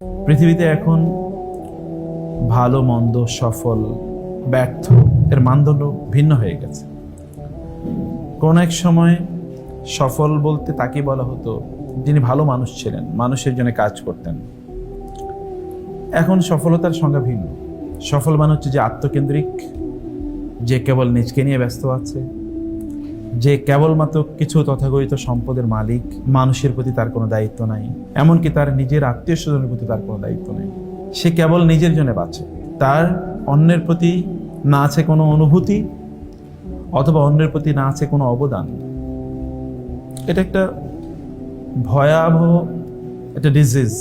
পৃথিবীতে এখন ভালো মন্দ, সফল ব্যর্থ এর মানদণ্ড ভিন্ন হয়ে গেছে। কোন এক সময় সফল বলতে তাকে বলা হতো যিনি ভালো মানুষ ছিলেন, মানুষের জন্য কাজ করতেন। এখন সফলতার সংজ্ঞা ভিন্ন। সফল মানে হচ্ছে যে আত্মকেন্দ্রিক, যে কেবল নিজকে নিয়ে ব্যস্ত আছে, যে কেবলমাত্র কিছু তথাকথিত সম্পদের মালিক, মানুষের প্রতি তার কোনো দায়িত্ব নাই, এমনকি তার নিজের আত্মীয় স্বজনের প্রতি তার কোনো দায়িত্ব নেই। সে কেবল নিজের জন্য বাঁচে, তার অন্যের প্রতি না আছে কোনো অনুভূতি অথবা অন্যের প্রতি না আছে কোনো অবদান। এটা একটা ভয়াবহ একটা ডিজিজ।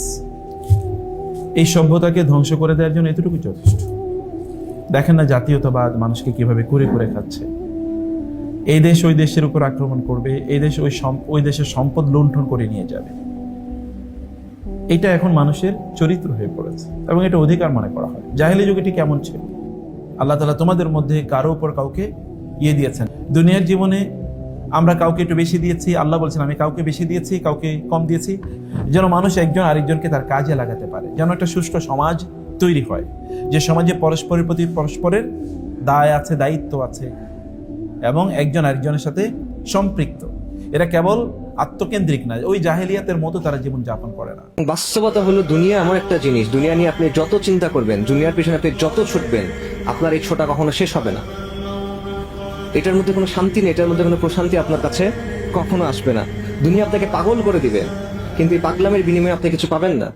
এই সভ্যতাকে ধ্বংস করে দেওয়ার জন্য এতটুকু যথেষ্ট। দেখেন না জাতীয়তাবাদ মানুষকে কিভাবে কুরে কুরে খাচ্ছে। এই দেশ ওই দেশের উপর আক্রমণ করবে, এই দেশ ওই দেশের সম্পদ লুণ্ঠন করে নিয়ে যাবে। এটা এখন মানুষের চরিত্র হয়ে পড়েছে এবং এটা অধিকার মনে করা হয়। জাহেলি যুগে ঠিক কেমন ছিল? আল্লাহ তাআলা তোমাদের মধ্যে কারো উপর কাউকে দিয়েছেন। দুনিয়ার জীবনে আমরা কাউকে একটু বেশি দিয়েছি, আল্লাহ বলছেন আমি কাউকে বেশি দিয়েছি, কাউকে কম দিয়েছি, যেন মানুষ একজন আরেকজনকে তার কাজে লাগাতে পারে, যেন একটা সুষ্ঠু সমাজ তৈরি হয়, যে সমাজে পরস্পরের প্রতি পরস্পরের দায় আছে, দায়িত্ব আছে এবং একজন আরেকজনের সাথে সম্পৃক্ত। এরা কেবল আত্মকেন্দ্রিক না, ওই জাহেলিয়াতের মতো তারা জীবন যাপন করে না। বাস্তবতা হলো দুনিয়া এমন একটা জিনিস, দুনিয়া নিয়ে আপনি যত চিন্তা করবেন, দুনিয়ার পিছনে আপনি যত ছুটবেন, আপনার এই ছোটা কখনো শেষ হবে না। এটার মধ্যে কোনো শান্তি নেই, এটার মধ্যে কোনো প্রশান্তি আপনার কাছে কখনো আসবে না। দুনিয়া আপনাকে পাগল করে দিবে, কিন্তু এই পাগলামের বিনিময়ে আপনি কিছু পাবেন না।